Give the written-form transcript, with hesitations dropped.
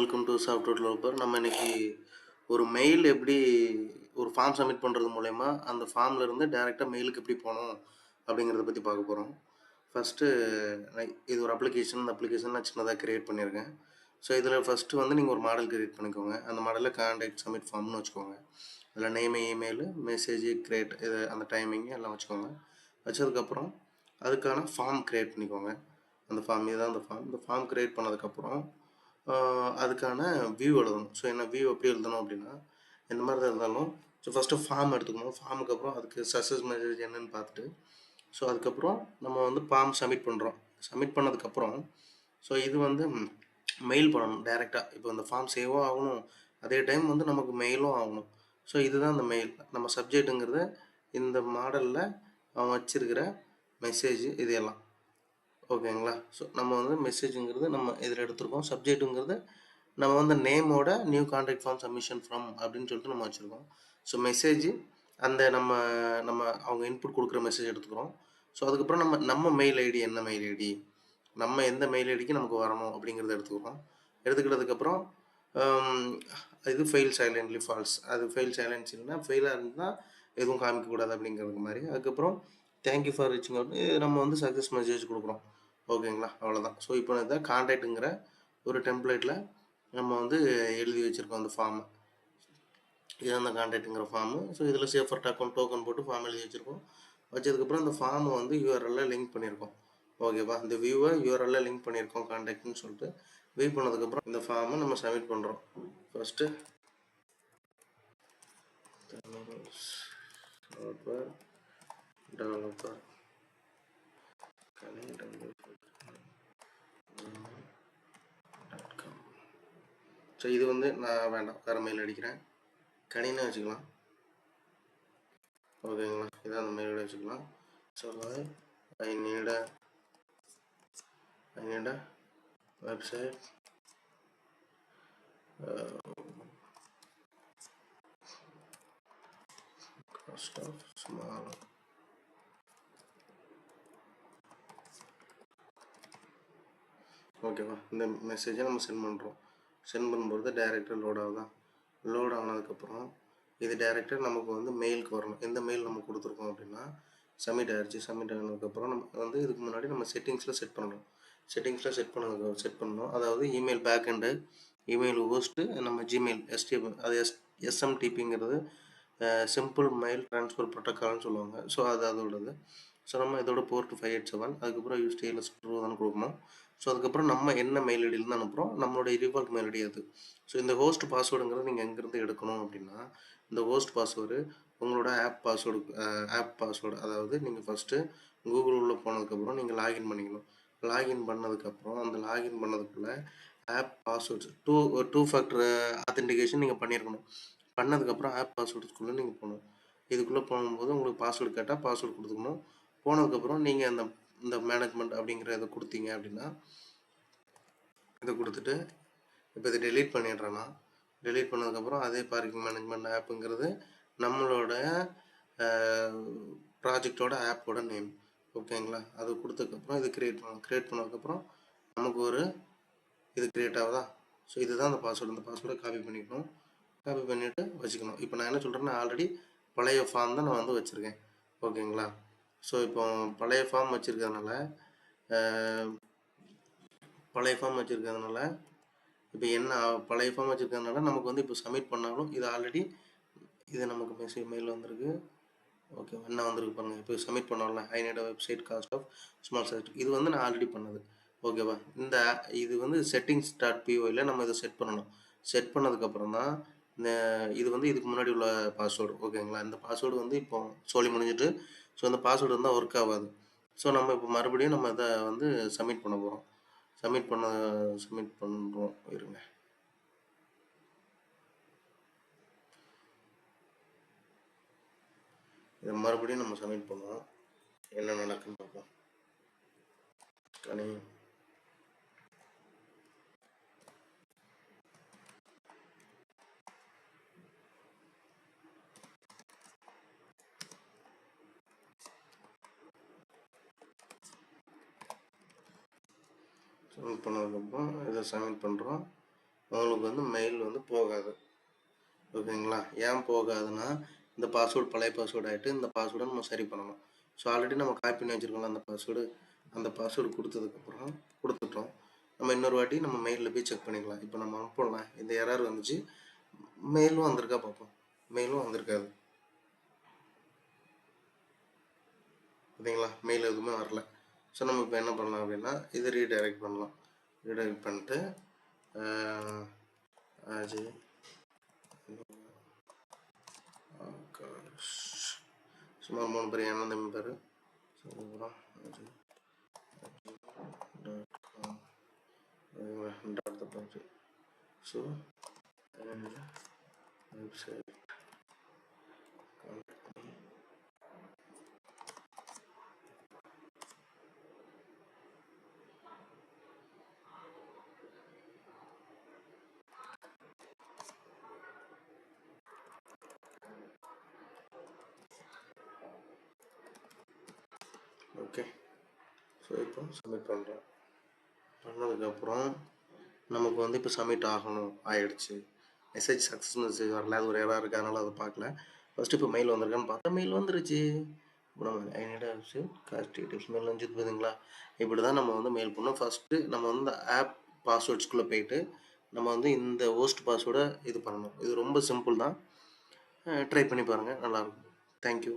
Welcome to software developer. நம்ம இன்னைக்கு ஒரு மெயில் எப்படி ஒரு ஃபார்ம் சப்மிட் பண்ணுறது மூலயமா அந்த ஃபார்ம்ல இருந்து டைரெக்டாக மெயிலுக்கு எப்படி போகணும் அப்படிங்கிறத பற்றி பார்க்க போகிறோம். ஃபஸ்ட்டு இது ஒரு அப்ளிகேஷன். இந்த அப்ளிகேஷன் நான் சின்னதாக கிரியேட் பண்ணியிருக்கேன். ஸோ இதில் ஃபஸ்ட்டு வந்து நீங்கள் ஒரு மாடல் கிரியேட் பண்ணிக்கோங்க. அந்த மாடலில் கான்டாக்ட் சப்மிட் ஃபார்ம்னு வச்சுக்கோங்க. அதில் நேமு, இமெயிலு, மெசேஜ், கிரியேட் இது அந்த டைமிங்கு எல்லாம் வச்சுக்கோங்க. வச்சதுக்கப்புறம் அதுக்கான ஃபார்ம் கிரியேட் பண்ணிக்கோங்க. அந்த ஃபார்ம் இதுதான் அந்த ஃபார்ம். இந்த ஃபார்ம் கிரியேட் பண்ணதுக்கப்புறம் அதுக்கான வியூ எழுதணும். ஸோ என்ன வியூ எப்படி எழுதணும் அப்படின்னா, இந்த மாதிரி தான் இருந்தாலும் ஸோ ஃபஸ்ட்டு ஃபார்ம் எடுத்துக்கணும். ஃபார்முக்கு அப்புறம் அதுக்கு சக்ஸஸ் மெசேஜ் என்னன்னு பார்த்துட்டு, ஸோ அதுக்கப்புறம் நம்ம வந்து ஃபார்ம் சப்மிட் பண்ணுறோம். சப்மிட் பண்ணதுக்கப்புறம் ஸோ இது வந்து மெயில் பண்ணணும் டைரெக்டாக. இப்போ இந்த ஃபார்ம் சேவும் ஆகணும், அதே டைம் வந்து நமக்கு மெயிலும் ஆகணும். ஸோ இதுதான் அந்த மெயில். நம்ம சப்ஜெக்ட்டுங்கிறது இந்த மாடலில் அவன் வச்சிருக்கிற மெசேஜ் இது எல்லாம். ஓகேங்களா? ஸோ நம்ம வந்து மெசேஜுங்கிறது நம்ம இதில் எடுத்துருக்கோம். சப்ஜெக்ட்டுங்கிறது நம்ம வந்து நேமோட new contact form submission from அப்படின்னு சொல்லிட்டு நம்ம வச்சுருக்கோம். ஸோ மெசேஜ் அந்த நம்ம நம்ம அவங்க இன்புட் கொடுக்குற மெசேஜ் எடுத்துக்கிறோம். ஸோ அதுக்கப்புறம் நம்ம மெயில் ஐடி என்ன மெயில் ஐடி, நம்ம எந்த மெயில் ஐடிக்கு நமக்கு வரணும் அப்படிங்கிறத எடுத்துக்கிறோம். எடுத்துக்கிட்டதுக்கப்புறம் இது ஃபெயில் சைலண்ட்லி ஃபால்ஸ். அது ஃபெயில் சைலன்ஸ் இல்லைன்னா ஃபெயிலாக இருந்தால் எதுவும் காமிக்கக்கூடாது அப்படிங்கிறது மாதிரி. அதுக்கப்புறம் தேங்க்யூ ஃபார் ரீச்சிங் அவுட் நம்ம வந்து சக்ஸஸ் மெசேஜ் கொடுக்குறோம். ஓகேங்களா? அவ்வளோதான். ஸோ இப்போ இதான் கான்டாக்ட்டுங்கிற ஒரு டெம்ப்ளேட்டில் நம்ம வந்து எழுதி வச்சுருக்கோம் அந்த ஃபார்மை. இதுதான் அந்த கான்டாக்ட்டுங்கிற ஃபார்மு. ஸோ இதில் சேஃபர்ட் அக்கௌண்ட் டோக்கன் போட்டு ஃபார்ம் எழுதி வச்சுருக்கோம். வச்சதுக்கப்புறம் இந்த ஃபார்மை வந்து யூஆர்எல்ல லிங்க் பண்ணியிருக்கோம். ஓகேவா? இந்த வியூவை யூஆர்எல்ல லிங்க் பண்ணியிருக்கோம் கான்டாக்ட்னு சொல்லிட்டு. வியூ பண்ணதுக்கப்புறம் இந்த ஃபார்மை நம்ம சப்மிட் பண்ணுறோம். ஃபஸ்ட்டு சாஃப்ட்வேர் டெவலப்பர் ஸோ இது வந்து நான் வேண்டாம், வேறு மெயில் அடிக்கிறேன். கணின்னு வச்சுக்கலாம். ஓகேங்களா? இதான் அந்த மெயில் வச்சுக்கலாம். So I need a website cost of small. ஓகேவா? இந்த மெசேஜை நம்ம சென்ட் பண்ணுறோம். சென்ட் பண்ணும்போது டைரெக்டாக லோட் ஆகுதான். லோட் ஆனதுக்கப்புறம் இது டைரெக்டாக நமக்கு வந்து மெயிலுக்கு வரணும். எந்த மெயில் நம்ம கொடுத்துருக்கோம் அப்படின்னா சப்மிட் ஆகிடுச்சு. சப்மிட் ஆனதுக்கப்புறம் நம்ம வந்து இதுக்கு முன்னாடி நம்ம செட்டிங்ஸில் செட் பண்ணணும். செட் பண்ணணும். அதாவது email back end, email host, நம்ம ஜிமெயில் அது எஸ்எம்டிபிங்கிறது சிம்பிள் மெயில் ட்ரான்ஸ்ஃபர் ப்ரோட்டோக்கால்னு சொல்லுவாங்க. ஸோ அது அதோடது. ஸோ நம்ம இதோட போர்ட் 587, அதுக்கப்புறம் யூஸ் டிஎல்எஸ் தான் கொடுக்கணும். ஸோ அதுக்கப்புறம் நம்ம என்ன மெயில் ஐடியிலேருந்து அனுப்புகிறோம், நம்மளோட டிஃபால்ட் மெயில் ஐடி அது. ஸோ இந்த ஹோஸ்ட் பாஸ்வேர்டுங்கிறது நீங்கள் எங்கேருந்து எடுக்கணும் அப்படின்னா, இந்த ஹோஸ்ட் பாஸ்வேர்டு உங்களோட ஆப் பாஸ்வேர்டு. அதாவது நீங்கள் ஃபஸ்ட்டு கூகுள் உள்ளே போனதுக்கப்புறம் நீங்கள் லாகின் பண்ணிக்கணும். லாகின் பண்ணதுக்கப்புறம் அந்த லாகின் பண்ணதுக்குள்ளே app passwords two factor authentication நீங்கள் பண்ணியிருக்கணும். பண்ணதுக்கப்புறம் ஆப் பாஸ்வேர்டுக்குள்ளே நீங்கள் போகணும். இதுக்குள்ளே போகும்போது உங்களுக்கு பாஸ்வேர்டு கேட்டால் பாஸ்வேர்டு கொடுத்துக்கணும். போனதுக்கப்புறம் நீங்கள் இந்த மேனேஜ்மெண்ட் அப்படிங்கிற இதை கொடுத்தீங்க அப்படின்னா, இதை கொடுத்துட்டு இப்போ இதை டெலீட் பண்ணிடுறேன்னா, டெலீட் பண்ணதுக்கப்புறம் அதே பார்க்கிங் மேனேஜ்மெண்ட் ஆப்புங்கிறது நம்மளோட ப்ராஜெக்டோட ஆப்போட நேம். ஓகேங்களா? அது கொடுத்ததுக்கப்புறம் இது க்ரியேட் பண்ணதுக்கப்புறம் நமக்கு ஒரு இது க்ரியேட் ஆகுதா? ஸோ இதுதான் அந்த பாஸ்வேர்டு. இந்த பாஸ்வேர்டை காப்பி பண்ணிக்கணும். காப்பி பண்ணிவிட்டு வச்சுக்கணும். இப்போ நான் என்ன சொல்கிறேன்னா, ஆல்ரெடி பழைய ஃபார்ம் தான் நான் வந்து வச்சுருக்கேன். ஓகேங்களா? ஸோ இப்போ பழைய ஃபார்ம் வச்சுருக்கிறதுனால இப்போ என்ன பழைய ஃபார்ம் வச்சுருக்கிறதுனால நமக்கு வந்து இப்போ சப்மிட் பண்ணாலும் இது ஆல்ரெடி இது நமக்கு மெயில் வந்திருக்கு. ஓகே, என்ன வந்திருக்கு பாருங்கள். இப்போ சப்மிட் பண்ணோம்ல, I need website cost of small site, இது வந்து நான் ஆல்ரெடி பண்ணது. ஓகேவா? இது வந்து settings.py நம்ம இதை செட் பண்ணணும். செட் பண்ணதுக்கப்புறம் தான் இது வந்து இதுக்கு முன்னாடி உள்ள பாஸ்வேர்டு. ஓகேங்களா? இந்த பாஸ்வேர்டு வந்து இப்போ சொல்லி முடிஞ்சிட்டு, ஸோ இந்த பாஸ்வேர்டு இருந்தால் ஒர்க் ஆகாது. ஸோ நம்ம இப்போ மறுபடியும் நம்ம இதை வந்து சப்மிட் பண்ண போகிறோம். சப்மிட் பண்ணுறோம். இருங்க, இதை மறுபடியும் நம்ம சப்மிட் பண்ணுவோம். என்ன நடக்குன்னு பார்ப்போம். கனி சப்மிட் பண்ணதுக்கப்புறம் இதை சப்மிட் பண்ணுறோம். உங்களுக்கு வந்து மெயில் வந்து போகாது. ஓகேங்களா? ஏன் போகாதுன்னா, இந்த பாஸ்வேர்ட் பழைய பாஸ்வேர்ட் ஆயிட்டு, இந்த பாஸ்வேர்ட நம்ம சரி பண்ணணும். ஸோ ஆல்ரெடி நம்ம காப்பி பண்ணி வச்சிருக்கோம்ல அந்த பாஸ்வேர்டு, அந்த பாஸ்வேர்டு குடுத்ததுக்கப்புறம் குடுத்துட்டோம். நம்ம இன்னொரு வாட்டி நம்ம மெயில்ல போய் செக் பண்ணிக்கலாம். இப்போ நம்ம அனுப்போம்ல, இந்த எரர் வந்துச்சு. மெயிலும் வந்திருக்கா பார்ப்போம். மெயிலும் வந்திருக்காது. பார்த்தீங்களா? மெயில் எதுவுமே வரல. ஸோ நம்ம இப்போ என்ன பண்ணலாம் அப்படின்னா, இதை ரீடைரக்ட் பண்ணலாம். ரீடைரக்ட் பண்ணிட்டு, அஜய் ஆகாஷ் சும்மா 3 பேர் என்ன தம்பி பேர் அதுக்கப்புறம் அஜய் டாட் தப்பாச்சு. So website okay. ஸோ இப்போ சப்மிட் பண்ணுறேன். பண்ணதுக்கப்புறம் நமக்கு வந்து இப்போ சப்மிட் ஆகணும் ஆயிடுச்சு. மெசேஜ் சக்ஸஸ் மெசேஜ் வரல, அது ஒரு எரர் இருக்குது, அதனால் அதை பார்க்கல. ஃபஸ்ட்டு இப்போ மெயில் வந்திருக்கான்னு பார்த்தா மெயில் வந்துருச்சு. இப்போ நம்ம I need cost details mail வந்துச்சு பார்த்தீங்களா? இப்படி தான் நம்ம வந்து மெயில் பண்ணோம். ஃபஸ்ட்டு நம்ம வந்து ஆப் பாஸ்வேர்ட்ஸ்குள்ளே போயிட்டு நம்ம வந்து இந்த ஹோஸ்ட் பாஸ்வேர்டை இது பண்ணணும். இது ரொம்ப சிம்பிள் தான். ட்ரை பண்ணி பாருங்கள், நல்லாயிருக்கும். தேங்க்யூ.